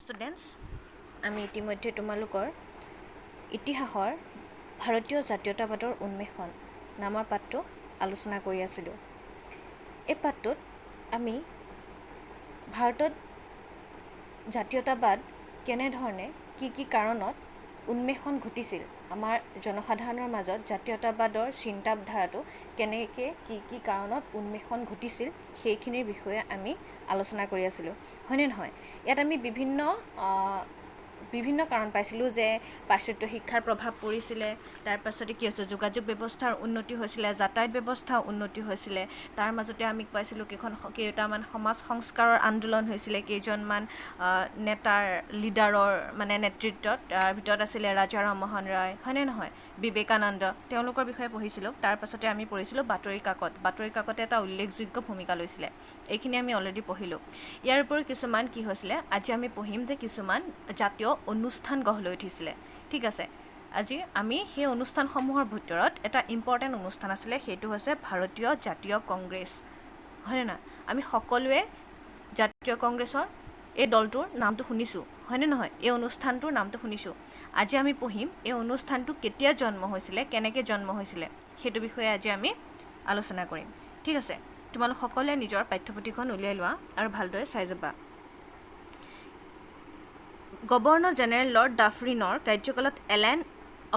Students, আমি ইতিমধ্যে তোমালোকৰ ইতিহাসৰ ভাৰতীয় জাতীয়তাবাদৰ উন্মেষণ নামৰ পাঠটো আলোচনা কৰি আছিলোঁ। এই পাঠটোত আমি ভাৰতত জাতীয়তাবাদ কেনেধৰণে কি কাৰণত উন্মেষণ ঘটিছিল, আমাৰ জনসাধাৰণৰ মাজত জাতীয়তাবাদৰ চিন্তাধাৰাটো কেনেকৈ কি কাৰণত উন্মেষণ ঘটিছিল সেইখিনিৰ বিষয়ে আমি আলোচনা কৰি আছিলোঁ, হয়নে নহয়? ইয়াত আমি বিভিন্ন কাৰণ পাইছিলোঁ যে পাশ্চাত্য শিক্ষাৰ প্ৰভাৱ পৰিছিলে, তাৰ পাছতে কি হৈছে, যোগাযোগ ব্যৱস্থাৰ উন্নতি হৈছিলে, যাতায়াত ব্যৱস্থাৰ উন্নতি হৈছিলে, তাৰ মাজতে আমি পাইছিলোঁ কেইটামান সমাজ সংস্কাৰৰ আন্দোলন হৈছিলে, কেইজনমান নেতাৰ লিডাৰৰ নেতৃত্বত, তাৰ ভিতৰত আছিলে ৰাজা ৰামমোহন ৰায়, হয়নে নহয়, বিবেকানন্দ, তেওঁলোকৰ বিষয়ে পঢ়িছিলোঁ। তাৰ পাছতে আমি পঢ়িছিলোঁ বাতৰি কাকতে এটা উল্লেখযোগ্য ভূমিকা লৈছিলে, এইখিনি আমি অলৰেডি পঢ়িলোঁ। ইয়াৰ উপৰিও কিছুমান কি হৈছিলে, আজি আমি পঢ়িম যে কিছুমান জাতীয় অনুষ্ঠান গঢ় লৈ উঠিছিলে, ঠিক আছে। আজি আমি সেই অনুষ্ঠানসমূহৰ ভিতৰত এটা ইম্পৰ্টেণ্ট অনুষ্ঠান আছিলে, সেইটো হৈছে ভাৰতীয় জাতীয় কংগ্ৰেছ, হয়নে নহয়? আমি সকলোৱে জাতীয় কংগ্ৰেছৰ এই দলটোৰ নামটো শুনিছোঁ, হয়নে নহয়? এই অনুষ্ঠানটোৰ নামটো শুনিছোঁ। আজি আমি পঢ়িম এই অনুষ্ঠানটো কেতিয়া জন্ম হৈছিলে, কেনেকৈ জন্ম হৈছিলে, সেইটো বিষয়ে আজি আমি আলোচনা কৰিম, ঠিক আছে। তোমালোক সকলোৱে নিজৰ পাঠ্যপুথিখন উলিয়াই লোৱা আৰু ভালদৰে চাই যাবা। গভৰ্ণৰ জেনেৰেল লৰ্ড ডাফৰিনৰ কাৰ্যকালত এলেন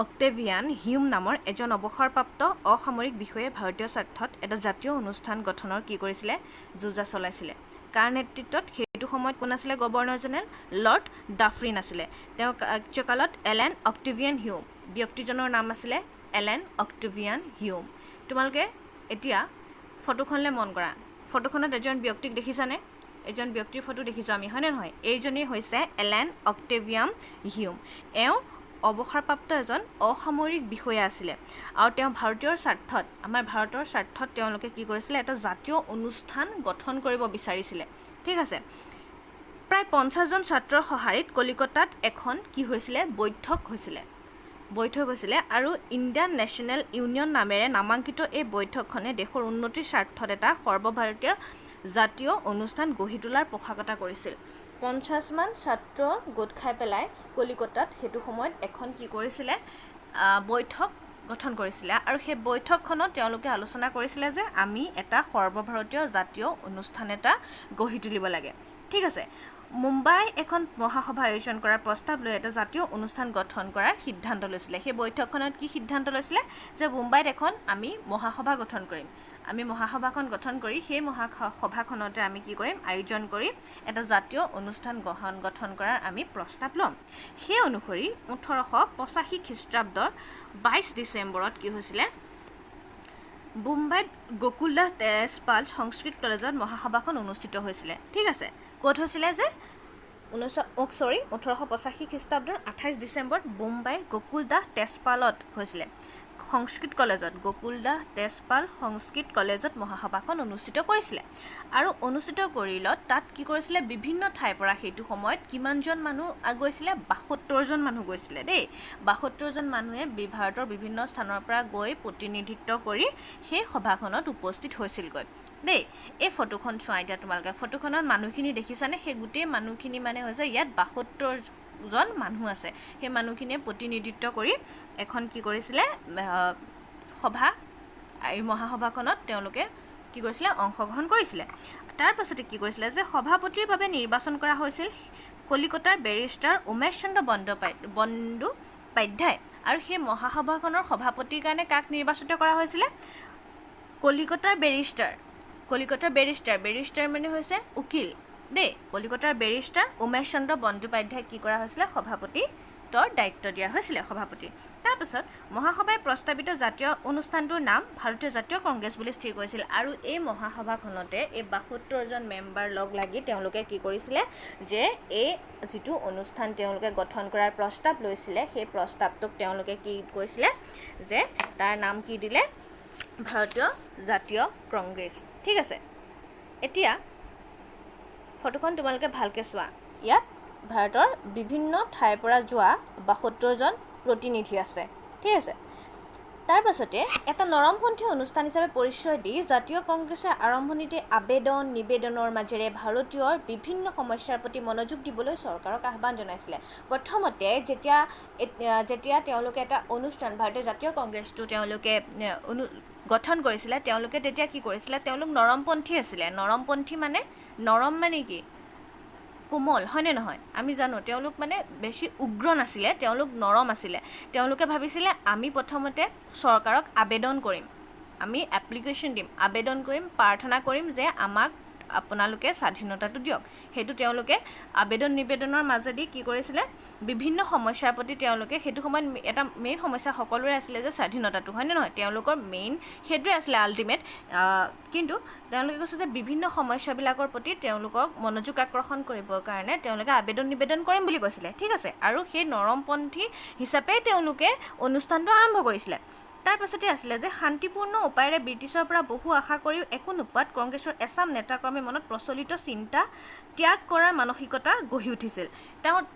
অক্টেভিয়ান হিউম নামৰ এজন অৱসৰপ্ৰাপ্ত অসামৰিক বিষয়াই ভাৰতীয় স্বাৰ্থত এটা জাতীয় অনুষ্ঠান গঠনৰ কি কৰিছিলে, যোজা চলাইছিলে। কাৰ নেতৃত্বত? সেইটো সময়ত কোন আছিলে গভৰ্ণৰ জেনেৰেল? লৰ্ড ডাফৰিন আছিলে। তেওঁৰ কাৰ্যকালত এলেন অক্টেভিয়ান হিউম, ব্যক্তিজনৰ নাম আছিলে এলেন অক্টেভিয়ান হিউম। তোমালোকে এতিয়া ফটোখনলৈ মন কৰা, ফটোখনত এজন ব্যক্তিক দেখিছানে? এজন ব্যক্তিৰ ফটো দেখিছোঁ আমি, হয়নে নহয়? এইজনেই হৈছে এলেন অক্টেভিয়ান হিউম। এওঁ অৱসৰপ্ৰাপ্ত এজন অসামৰিক বিষয়া আছিলে আৰু তেওঁ ভাৰতীয় স্বাৰ্থত, আমাৰ ভাৰতৰ স্বাৰ্থত তেওঁলোকে কি কৰিছিলে, এটা জাতীয় অনুষ্ঠান গঠন কৰিব বিচাৰিছিলে, ঠিক আছে। প্ৰায় 50জন ছাত্ৰৰ সঁহাৰিত কলিকতাত এখন কি হৈছিলে, বৈঠক হৈছিলে আৰু ইণ্ডিয়ান নেশ্যনেল ইউনিয়ন নামেৰে নামাংকিত এই বৈঠকখনে দেশৰ উন্নতিৰ স্বাৰ্থত এটা সৰ্বভাৰতীয় জাতীয় অনুষ্ঠান গঢ়ি তোলাৰ পোষকতা কৰিছিল। 50মান ছাত্ৰ গোট খাই পেলাই কলিকতাত সেইটো সময়ত এখন কি কৰিছিলে, বৈঠক গঠন কৰিছিলে আৰু সেই বৈঠকখনত তেওঁলোকে আলোচনা কৰিছিলে যে আমি এটা সৰ্বভাৰতীয় জাতীয় অনুষ্ঠান এটা গঢ়ি তুলিব লাগে, ঠিক আছে। মুম্বাই এখন মহাসভা আয়োজন কৰাৰ প্ৰস্তাৱ লৈ এটা জাতীয় অনুষ্ঠান গঠন কৰাৰ সিদ্ধান্ত লৈছিলে। সেই বৈঠকখনত কি সিদ্ধান্ত লৈছিলে, যে মুম্বাইত এখন আমি মহাসভা গঠন কৰিম। আমি মহাসভাখন গঠন কৰি সেই মহাসভাখনতে আমি কি কৰিম, আয়োজন কৰি এটা জাতীয় অনুষ্ঠান গঠন কৰাৰ আমি প্ৰস্তাৱ ল'ম। সেই অনুসৰি 1885 খ্ৰীষ্টাব্দৰ 22 ডিচেম্বৰত কি হৈছিলে, মুম্বাইত গকুলদাস তেজপাল সংস্কৃত কলেজত মহাসভাখন অনুষ্ঠিত হৈছিলে, ঠিক আছে। ক'ত হৈছিলে যে 1885 খ্ৰীষ্টাব্দৰ 28 ডিচেম্বৰত মুম্বাইৰ গকুলদাস তেজপালত হৈছিলে, সংস্কৃত কলেজত, গকুলদাস তেজপাল সংস্কৃত কলেজত মহাসভাখন অনুষ্ঠিত কৰিছিলে। আৰু অনুষ্ঠিত কৰিলত তাত কি কৰিছিলে, বিভিন্ন ঠাইৰ পৰা সেইটো সময়ত কিমানজন মানুহ গৈছিলে, 72জন মানুহ গৈছিলে দেই। 72জন মানুহে ভাৰতৰ বিভিন্ন স্থানৰ পৰা গৈ প্ৰতিনিধিত্ব কৰি সেই সভাখনত উপস্থিত হৈছিলগৈ দেই। এই ফটোখন চোৱা, এতিয়া তোমালোকে ফটোখনত মানুহখিনি দেখিছানে? সেই গোটেই মানুহখিনি হৈছে ইয়াত 72জন মানুহ আছে। সেই মানুহখিনিয়ে প্ৰতিনিধিত্ব কৰি এখন কি কৰিছিলে, সভা, এই মহাসভাখনত তেওঁলোকে কি কৰিছিলে, অংশগ্ৰহণ কৰিছিলে। তাৰ পাছতে কি কৰিছিলে, যে সভাপতিৰ বাবে নিৰ্বাচন কৰা হৈছিল কলিকতাৰ বেৰিষ্টাৰ উমেশ চন্দ্ৰ বন্দ্যোপাধ্যায়। আৰু সেই মহাসভাখনৰ সভাপতিৰ কাৰণে কাক নিৰ্বাচিত কৰা হৈছিলে, কলিকতাৰ বেৰিষ্টাৰ মানে হৈছে উকিল দেই। কলিকতাৰ বেৰিষ্টাৰ উমেশ চন্দ্ৰ বন্দ্যোপাধ্যায়ক কি কৰা হৈছিলে, সভাপতিত্বৰ দায়িত্ব দিয়া হৈছিলে, সভাপতি। তাৰপাছত মহাসভাই প্ৰস্তাৱিত জাতীয় অনুষ্ঠানটোৰ নাম ভাৰতীয় জাতীয় কংগ্ৰেছ বুলি স্থিৰ কৰিছিল। আৰু এই মহাসভাখনতে এই 72জন মেম্বাৰ লগ লাগি তেওঁলোকে কি কৰিছিলে, যে এই যিটো অনুষ্ঠান তেওঁলোকে গঠন কৰাৰ প্ৰস্তাৱ লৈছিলে, সেই প্ৰস্তাৱটোক তেওঁলোকে কি কৈছিলে, যে তাৰ নাম কি দিলে, ভাৰতীয় জাতীয় কংগ্ৰেছ, ঠিক আছে। এতিয়া ফটোখন তোমালোকে ভালকৈ চোৱা, ইয়াত ভাৰতৰ বিভিন্ন ঠাইৰ পৰা যোৱা 72জন প্ৰতিনিধি আছে, ঠিক আছে। তাৰ পাছতে এটা নৰমপন্থী অনুষ্ঠান হিচাপে পৰিচয় দি জাতীয় কংগ্ৰেছে আৰম্ভণিতে আবেদন নিবেদনৰ মাজেৰে ভাৰতীয়ৰ বিভিন্ন সমস্যাৰ প্ৰতি মনোযোগ দিবলৈ চৰকাৰক আহ্বান জনাইছিলে। প্ৰথমতে যেতিয়া তেওঁলোকে এটা অনুষ্ঠান ভাৰতীয় জাতীয় কংগ্ৰেছটো তেওঁলোকে গঠন কৰিছিলে, তেওঁলোকে তেতিয়া কি কৰিছিলে, তেওঁলোক নৰমপন্থী আছিলে। নৰমপন্থী মানে নৰম মানে কি, কোমল, হয়নে নহয়? আমি জানো তেওঁলোক মানে বেছি উগ্ৰ নাছিলে, তেওঁলোক নৰম আছিলে। তেওঁলোকে ভাবিছিলে আমি প্ৰথমতে চৰকাৰক আবেদন কৰিম, আমি এপ্লিকেশ্যন দিম, আবেদন কৰিম, প্ৰাৰ্থনা কৰিম যে আমাক আপোনালোকে স্বাধীনতাটো দিয়ক। সেইটো তেওঁলোকে আবেদন নিবেদনৰ মাজেদি কি কৰিছিলে, বিভিন্ন সমস্যাৰ প্ৰতি তেওঁলোকে সেইটো সময়ত এটা মেইন সমস্যা সকলোৰে আছিলে যে স্বাধীনতাটো, হয়নে নহয়? তেওঁলোকৰ মেইন সেইটোৱে আছিলে আল্টিমেট। কিন্তু তেওঁলোকে কৈছে যে বিভিন্ন সমস্যাবিলাকৰ প্ৰতি তেওঁলোকক মনোযোগ আকৰ্ষণ কৰিবৰ কাৰণে তেওঁলোকে আবেদন নিবেদন কৰিম বুলি কৈছিলে, ঠিক আছে। আৰু সেই নৰমপন্থী হিচাপে তেওঁলোকে অনুষ্ঠানটো আৰম্ভ কৰিছিলে। তাৰ পাছতে আছিলে যে শান্তিপূৰ্ণ উপায়েৰে ব্ৰিটিছৰ পৰা বহু আশা কৰিও একো নোপোৱাত কংগ্ৰেছৰ এচাম নেতাকৰ্মীৰ মনত প্ৰচলিত চিন্তা ত্যাগ কৰাৰ মানসিকতা গঢ়ি উঠিছিল।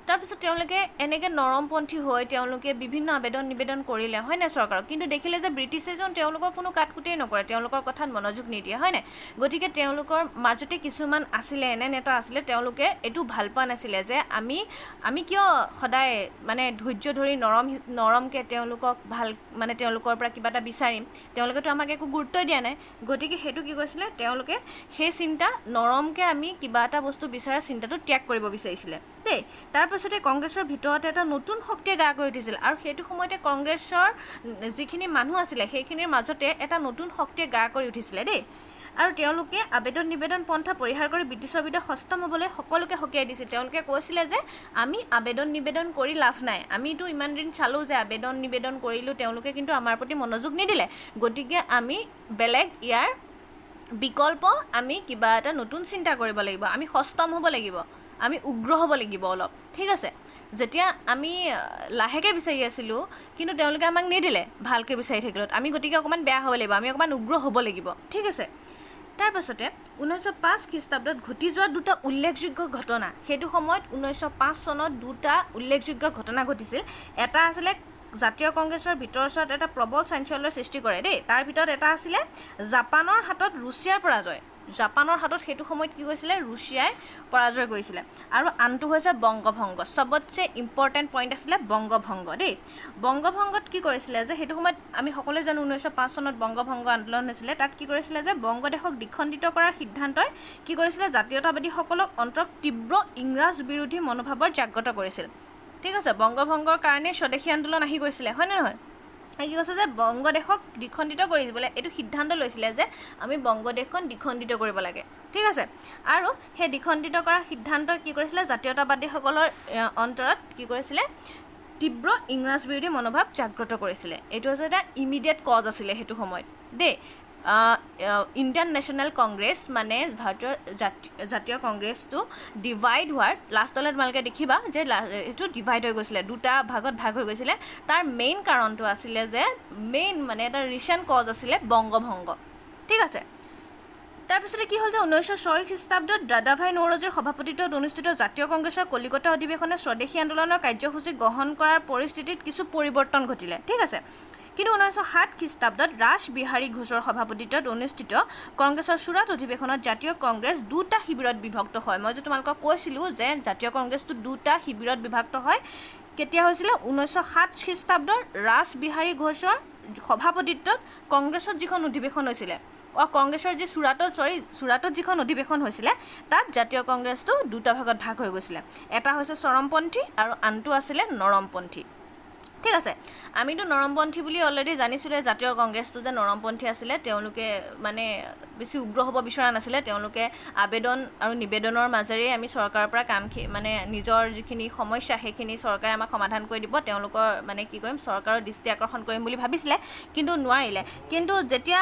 তাৰপিছত তেওঁলোকে এনেকৈ নৰমপন্থী হৈ তেওঁলোকে বিভিন্ন আবেদন নিবেদন কৰিলে, হয় নাই চৰকাৰক। কিন্তু দেখিলে যে ব্ৰিটিছেজন তেওঁলোকৰ কোনো কাটকুটেই নকৰে, তেওঁলোকৰ কথাত মনোযোগ নিদিয়ে, হয় নাই। গতিকে তেওঁলোকৰ মাজতে কিছুমান আছিলে, এনে নেতা আছিলে, তেওঁলোকে এইটো ভাল পোৱা নাছিলে যে আমি কিয় সদায় মানে ধৈৰ্য ধৰি নৰমকৈ তেওঁলোকক ভাল মানে তেওঁলোকৰ পৰা কিবা এটা বিচাৰিম, তেওঁলোকেতো আমাক একো গুৰুত্বই দিয়া নাই। গতিকে সেইটো কি কৈছিলে, তেওঁলোকে সেই চিন্তা নৰমকৈ আমি কিবা এটা বস্তু বিচৰা চিন্তাটো ত্যাগ কৰিব বিচাৰিছিলে দেই। তাৰপাছতে কংগ্ৰেছৰ ভিতৰতে এটা নতুন শক্তিয়ে গা কৰি উঠিছিল, আৰু সেইটো সময়তে কংগ্ৰেছৰ যিখিনি মানুহ আছিলে সেইখিনিৰ মাজতে এটা নতুন শক্তিয়ে গা কৰি উঠিছিলে দেই। আৰু তেওঁলোকে আবেদন নিবেদন পন্থা পৰিহাৰ কৰি ব্ৰিটিছৰ বিৰুদ্ধে সষ্টম হ'বলৈ সকলোকে সকীয়াই দিছিল। তেওঁলোকে কৈছিলে যে আমি আবেদন নিবেদন কৰি লাভ নাই, আমিতো ইমান দিন চালোঁ যে আবেদন নিবেদন কৰিলোঁ, তেওঁলোকে কিন্তু আমাৰ প্ৰতি মনোযোগ নিদিলে। গতিকে আমি বেলেগ ইয়াৰ বিকল্প আমি কিবা এটা নতুন চিন্তা কৰিব লাগিব, আমি সষ্টম হ'ব লাগিব, আমি উগ্ৰ হ'ব লাগিব অলপ, ঠিক আছে। যেতিয়া আমি লাহেকৈ বিচাৰি আছিলোঁ কিন্তু তেওঁলোকে আমাক নিদিলে ভালকৈ বিচাৰি থাকিলত, আমি গতিকে অকণমান বেয়া হ'ব লাগিব, আমি অকণমান উগ্ৰ হ'ব লাগিব, ঠিক আছে। তাৰপাছতে 1905 খ্ৰীষ্টাব্দত ঘটি যোৱা দুটা উল্লেখযোগ্য ঘটনা, সেইটো সময়ত 1905 চনত দুটা উল্লেখযোগ্য ঘটনা ঘটিছিল। এটা আছিলে জাতীয় কংগ্ৰেছৰ ভিতৰত এটা প্ৰবল চাঞ্চল্যৰ সৃষ্টি কৰে দেই। তাৰ ভিতৰত এটা আছিলে জাপানৰ হাতত ৰুছিয়াৰ পৰাজয়। জাপানৰ হাতত সেইটো সময়ত কি কৈছিলে, ৰুছিয়াই পৰাজয় কৰিছিলে। আৰু আনটো হৈছে বংগভংগ। চবতছে ইম্পৰ্টেণ্ট পইণ্ট আছিলে বংগভংগ দেই। বংগভংগত কি কৰিছিলে যে সেইটো সময়ত আমি সকলোৱে জানো 1905 চনত বংগভংগ আন্দোলন হৈছিলে। তাত কি কৰিছিলে যে বংগদেশক দ্বিখণ্ডিত কৰাৰ সিদ্ধান্তই কি কৰিছিলে, জাতীয়তাবাদীসকলক অন্তত তীব্ৰ ইংৰাজ বিৰোধী মনোভাৱৰ জাগ্ৰত কৰিছিল, ঠিক আছে। বংগভংগৰ কাৰণে স্বদেশী আন্দোলন আহি গৈছিলে, হয় নে নহয়। কি কৈছে যে বংগদেশক দ্বিখণ্ডিত কৰি দিবলৈ এইটো সিদ্ধান্ত লৈছিলে যে আমি বংগদেশখন দ্বিখণ্ডিত কৰিব লাগে, ঠিক আছে। আৰু সেই দ্বিখণ্ডিত কৰাৰ সিদ্ধান্ত কি কৰিছিলে, জাতীয়তাবাদীসকলৰ অন্তৰত কি কৰিছিলে, তীব্ৰ ইংৰাজ বিৰোধী মনোভাৱ জাগ্ৰত কৰিছিলে। এইটো হৈছে এটা ইমিডিয়েট কজ আছিলে সেইটো সময়ত দেই। ইণ্ডিয়ান নেশ্যনেল কংগ্ৰেছ মানে ভাৰতীয় জাতীয় কংগ্ৰেছটো ডিভাইড হোৱাৰ লাষ্টলৈ তোমালোকে দেখিবা যে এইটো ডিভাইড হৈ গৈছিলে, দুটা ভাগত ভাগ হৈ গৈছিলে। তাৰ মেইন কাৰণটো আছিলে যে মানে এটা ৰিচেণ্ট কজ আছিলে বংগভংগ, ঠিক আছে। তাৰপিছতে কি হ'ল যে 1906 খ্ৰীষ্টাব্দত দাদাভাই নৌৰোজীৰ সভাপতিত্বত অনুষ্ঠিত জাতীয় কংগ্ৰেছৰ কলিকতা অধিৱেশনে স্বদেশী আন্দোলনৰ কাৰ্যসূচী গ্ৰহণ কৰাৰ পৰিস্থিতিত কিছু পৰিৱৰ্তন ঘটিলে, ঠিক আছে। কিন্তু 1907 খ্ৰীষ্টাব্দত ৰাসবিহাৰী ঘোষৰ সভাপতিত্বত অনুষ্ঠিত কংগ্ৰেছৰ চূড়ান্ত অধিৱেশনত জাতীয় কংগ্ৰেছ দুটা শিবিৰত বিভক্ত হয়। মই যে তোমালোকক কৈছিলোঁ যে জাতীয় কংগ্ৰেছটো দুটা শিবিৰত বিভক্ত হয়। কেতিয়া হৈছিলে, 1907 খ্ৰীষ্টাব্দৰ ৰাসবিহাৰী ঘোষৰ সভাপতিত্বত কংগ্ৰেছত যিখন অধিৱেশন হৈছিলে, কংগ্ৰেছৰ যি চূড়ান্তত যিখন অধিৱেশন হৈছিলে তাত জাতীয় কংগ্ৰেছটো দুটা ভাগত ভাগ হৈ গৈছিলে। এটা হৈছে চৰমপন্থী আৰু আনটো আছিলে নৰমপন্থী, ঠিক আছে। আমিতো নৰমপন্থী বুলি অলৰেডি জানিছিলোঁ, জাতীয় কংগ্ৰেছটো যে নৰমপন্থী আছিলে, তেওঁলোকে মানে বেছি উগ্ৰ হ'ব বিচৰা নাছিলে। তেওঁলোকে আবেদন আৰু নিবেদনৰ মাজেৰে আমি চৰকাৰৰ পৰা মানে নিজৰ যিখিনি সমস্যা সেইখিনি চৰকাৰে আমাক সমাধান কৰি দিব, তেওঁলোকৰ মানে কি কৰিম, চৰকাৰৰ দৃষ্টি আকৰ্ষণ কৰিম বুলি ভাবিছিলে, কিন্তু নোৱাৰিলে। কিন্তু যেতিয়া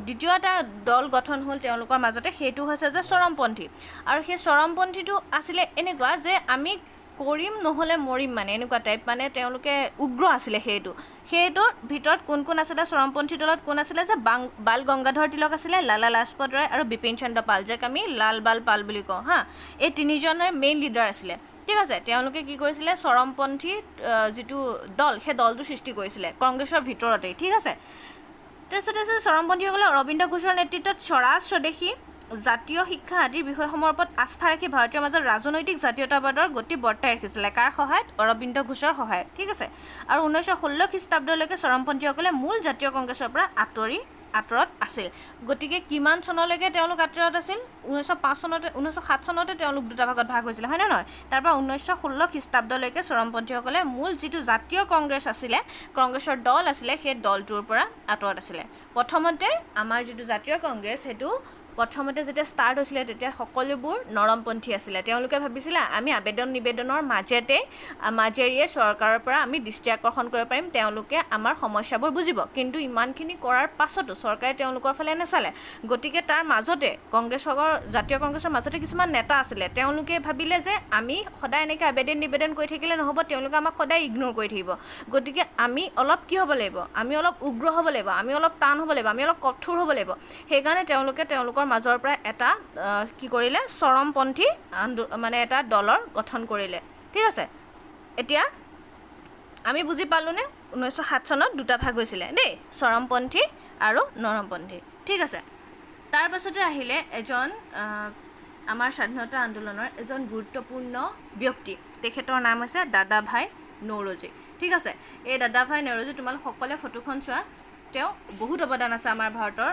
দ্বিতীয় এটা দল গঠন হ'ল তেওঁলোকৰ মাজতে, সেইটো হৈছে যে চৰমপন্থী। আৰু সেই চৰমপন্থীটো আছিলে এনেকুৱা যে আমি কৰিম নহ'লে মৰিম, মানে এনেকুৱা টাইপ, মানে তেওঁলোকে উগ্ৰ আছিলে। সেইটোৰ ভিতৰত কোন আছিলে চৰমপন্থী দলত, কোন আছিলে যে বাল গংগাধৰ তিলক আছিলে, লালা লাজপত ৰায় আৰু বিপিন চন্দ্ৰ পাল, যাক আমি লাল বাল পাল বুলি কওঁ হা। এই তিনিজনে মেইন লিডাৰ আছিলে। ঠিক আছে, তেওঁলোকে কি কৰিছিলে চৰমপন্থী যিটো দল সেই দলটো সৃষ্টি কৰিছিলে কংগ্ৰেছৰ ভিতৰতেই। ঠিক আছে, তাৰপিছতে আছে চৰমপন্থীসকলে অৰবিন্দ ঘোষৰ নেতৃত্বত স্বৰাজ স্বদেশী জাতীয় শিক্ষা আদিৰ বিষয়সমূহৰ ওপৰত আস্থা ৰাখি ভাৰতীয় মাজত ৰাজনৈতিক জাতীয়তাবাদৰ গতি বৰ্তাই ৰাখিছিলে। কাৰ সহায়ত? অৰবিন্দ ঘোষৰ সহায়ত। ঠিক আছে, আৰু 1916 খ্ৰীষ্টাব্দলৈকে চৰমপন্থীসকলে মূল জাতীয় কংগ্ৰেছৰ পৰা আঁতৰত আছিল। গতিকে কিমান চনলৈকে তেওঁলোক আঁতৰত আছিল? 1907 চনতে তেওঁলোক দুটা ভাগত ভাগ হৈছিলে, হয়নে নহয়? তাৰপৰা 1916 খ্ৰীষ্টাব্দলৈকে চৰমপন্থীসকলে মূল যিটো জাতীয় কংগ্ৰেছ আছিলে, কংগ্ৰেছৰ দল আছিলে, সেই দলটোৰ পৰা আঁতৰত আছিলে। প্ৰথমতে আমাৰ যিটো জাতীয় কংগ্ৰেছ সেইটো প্ৰথমতে যেতিয়া ষ্টাৰ্ট হৈছিলে তেতিয়া সকলোবোৰ নৰমপন্থী আছিলে। তেওঁলোকে ভাবিছিলে আমি আবেদন নিবেদনৰ মাজেৰিয়ে চৰকাৰৰ পৰা আমি দৃষ্টি আকৰ্ষণ কৰিব পাৰিম, তেওঁলোকে আমাৰ সমস্যাবোৰ বুজিব। কিন্তু ইমানখিনি কৰাৰ পাছতো চৰকাৰে তেওঁলোকৰ ফালে নাচালে। গতিকে তাৰ মাজতে জাতীয় কংগ্ৰেছৰ মাজতে কিছুমান নেতা আছিলে, তেওঁলোকে ভাবিলে যে আমি সদায় এনেকৈ আবেদন নিবেদন কৰি থাকিলে নহ'ব, তেওঁলোকে আমাক সদায় ইগন'ৰ কৰি থাকিব। গতিকে আমি অলপ কি হ'ব লাগিব? আমি অলপ উগ্ৰ হ'ব লাগিব, আমি অলপ টান হ'ব লাগিব, আমি অলপ কঠোৰ হ'ব লাগিব। সেইকাৰণে তেওঁলোকে তেওঁলোকৰ মাজৰ পৰা এটা কি কৰিলে চৰমপন্থী মানে এটা দলৰ গঠন কৰিলে। ঠিক আছে, এতিয়া আমি বুজি পালোঁনে 1907 চনত দুটা ভাগ হৈছিলে দেই, চৰমপন্থী আৰু নৰমপন্থী। ঠিক আছে, তাৰ পাছতে আহিলে এজন আমাৰ স্বাধীনতা আন্দোলনৰ এজন গুৰুত্বপূৰ্ণ ব্যক্তি, তেখেতৰ নাম হৈছে দাদাভাই নৌৰোজী। ঠিক আছে, এই দাদাভাই নৌৰোজী তোমালোক সকলোৱে ফটোখন চোৱা, তেওঁ বহুত অৱদান আছে আমাৰ ভাৰতৰ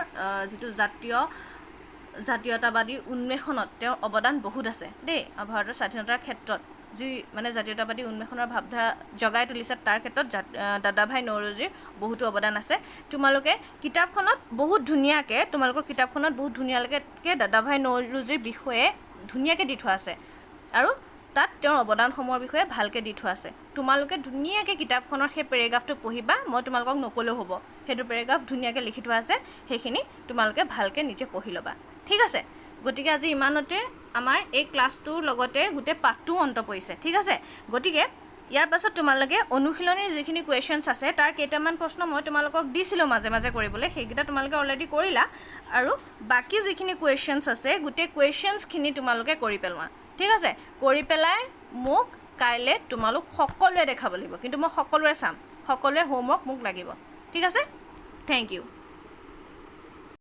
যিটো জাতীয়তাবাদী উন্মেষণত তেওঁৰ অৱদান বহুত আছে দেই। ভাৰতৰ স্বাধীনতাৰ ক্ষেত্ৰত যি মানে জাতীয়তাবাদী উন্মেষণৰ ভাৱধাৰা জগাই তুলিছে তাৰ ক্ষেত্ৰত দাদাভাই নৌৰোজীৰ বহুতো অৱদান আছে। তোমালোকে কিতাপখনত বহুত ধুনীয়াকৈ দাদাভাই নৌৰোজীৰ বিষয়ে ধুনীয়াকৈ দি থোৱা আছে, আৰু তাত তেওঁৰ অৱদানসমূহৰ বিষয়ে ভালকৈ দি থোৱা আছে। তোমালোকে ধুনীয়াকৈ কিতাপখনৰ সেই পেৰেগ্ৰাফটো পঢ়িবা, মই তোমালোকক নক'লেও হ'ব, সেইটো পেৰেগ্ৰাফ ধুনীয়াকৈ লিখি থোৱা আছে, সেইখিনি তোমালোকে ভালকৈ নিজে পঢ়ি ল'বা। ঠিক আছে, গতিকে আজি ইমানতে আমাৰ এই ক্লাছটোৰ লগতে গোটেই পাঠটোও অন্ত পৰিছে। ঠিক আছে, গতিকে ইয়াৰ পাছত তোমালোকে অনুশীলনীৰ যিখিনি কুৱেশ্যনছ আছে তাৰ কেইটামান প্ৰশ্ন মই তোমালোকক দিছিলোঁ মাজে মাজে কৰিবলৈ, সেইকেইটা তোমালোকে অলৰেডি কৰিলা, আৰু বাকী যিখিনি কুৱেশ্যনছ আছে গোটেই কুৱেশ্যনছখিনি তোমালোকে কৰি পেলোৱা। ঠিক আছে, কৰি পেলাই মোক কাইলৈ তোমালোক সকলোৱে দেখাব লাগিব, কিন্তু মই সকলোৰে চাম, সকলোৰে হোমৱৰ্ক মোক লাগিব। ঠিক আছে, থেংক ইউ।